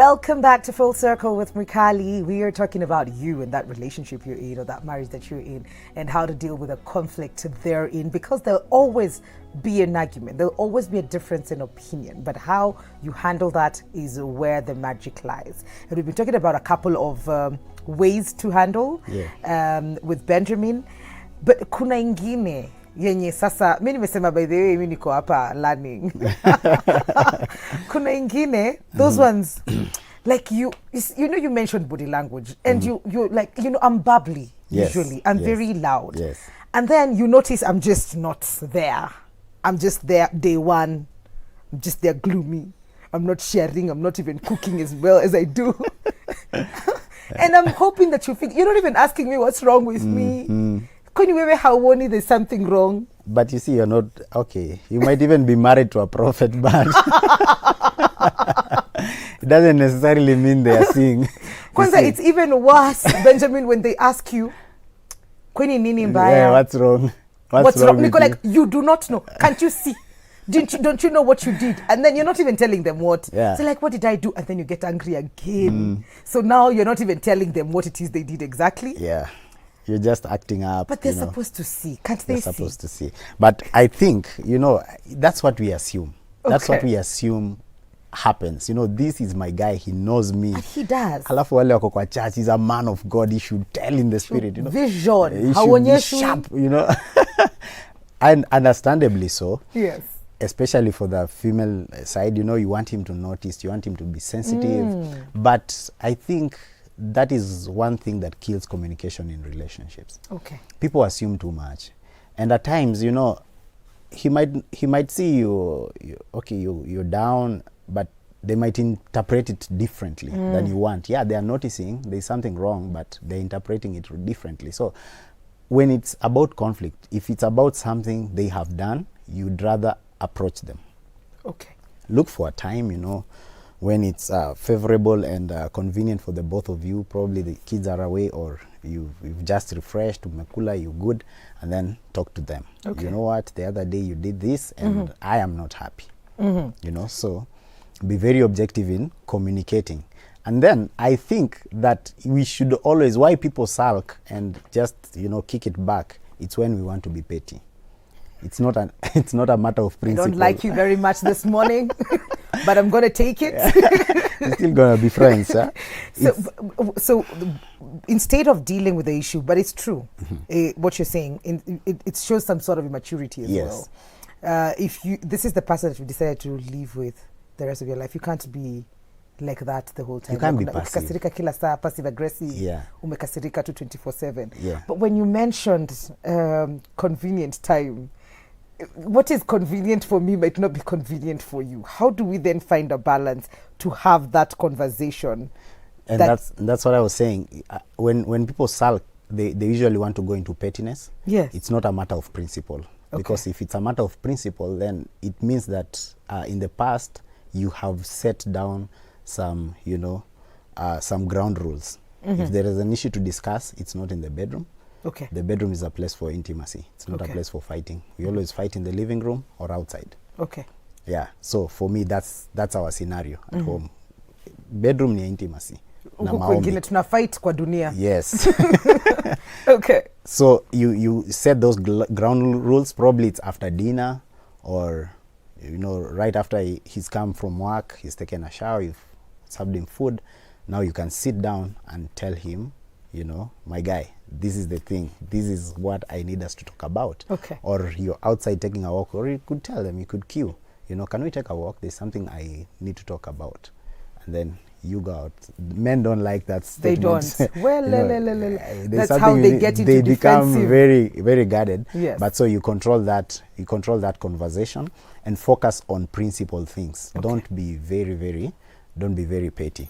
Welcome back to Full Circle with Mikali. We are talking about you and that relationship you're in or that marriage that you're in and how to deal with a conflict therein, because there'll always be an argument. There'll always be a difference in opinion, but how you handle that is where the magic lies. And we've been talking about a couple of ways to handle with Benjamin, but kuna ingine yenye sasa mimi nimesema, by the way, mimi niko hapa learning. Kuna ingine those ones like you know, you mentioned body language and you like, you know, I'm bubbly usually. I'm very loud. And then you notice I'm just not there. I'm just there day one. I'm just there gloomy. I'm not sharing. I'm not even cooking as well as I do. And I'm hoping that you're not even asking me what's wrong with me. There's something wrong. But you see, you're not okay. You might even be married to a prophet, but it doesn't necessarily mean they are seeing. Kwanza, it's even worse, Benjamin, when they ask you, what's wrong? What's wrong? Nico, like, you do not know. Can't you see? Don't you know what you did? And then you're not even telling them what. So like, what did I do? And then you get angry again. So now you're not even telling them what it is they did exactly. You're just acting up. But they're supposed to see. Can't they see? They're supposed to see. But I think, you know, that's what we assume. That's what we assume happens. You know, this is my guy. He knows me. And he does. Alafu wale wako kwa church. He's a man of God. He should tell in the spirit. You know, vision. He should be sharp, you know. And understandably so. Yes. Especially for the female side, you know, you want him to notice. You want him to be sensitive. But I think that is one thing that kills communication in relationships. People assume too much, and at times, you know, he might see you're down, but they might interpret it differently than you want. They are noticing there's something wrong, but they're interpreting it differently. So when it's about conflict, if it's about something they have done, you'd rather approach them. Look for a time, you know, when it's favorable and convenient for the both of you. Probably the kids are away or you've just refreshed, umekula, you good, and then talk to them. You know what, the other day you did this and I am not happy. You know, so be very objective in communicating. And then I think that we should always, why people sulk and just, you know, kick it back, it's when we want to be petty. It's not a matter of principle. I don't like you very much this morning, but I'm going to take it. We're still going to be friends. Huh? So instead of dealing with the issue, but it's true, what you're saying, it shows some sort of immaturity as well. If this is the person that you decided to live with the rest of your life, you can't be like that the whole time. You can't be passive. Ukikasirika kila saa, passive aggressive. Umekasirika to 24/7. But when you mentioned convenient time, what is convenient for me might not be convenient for you. How do we then find a balance to have that conversation? And that's what I was saying. When people sulk, they usually want to go into pettiness. It's not a matter of principle. Because if it's a matter of principle, then it means that in the past you have set down some, you know, some ground rules. If there is an issue to discuss, it's not in the bedroom. The bedroom is a place for intimacy. It's not a place for fighting. We always fight in the living room or outside. So for me, that's our scenario at home. Bedroom ni intimacy. Na maombi. Tuna fight kwa dunia. Yes. So you set those ground rules. Probably it's after dinner, or, you know, right after he's come from work, he's taken a shower, you've served him food. Now you can sit down and tell him, you know, my guy, this is the thing. This is what I need us to talk about. Or you're outside taking a walk, or you could tell them, you could cue, you know, can we take a walk? There's something I need to talk about. And then you go out. Men don't like that statement. They don't. Well, you know, that's how they get into They become defensive. very, very guarded. But so you control that conversation and focus on principal things. Don't be very petty.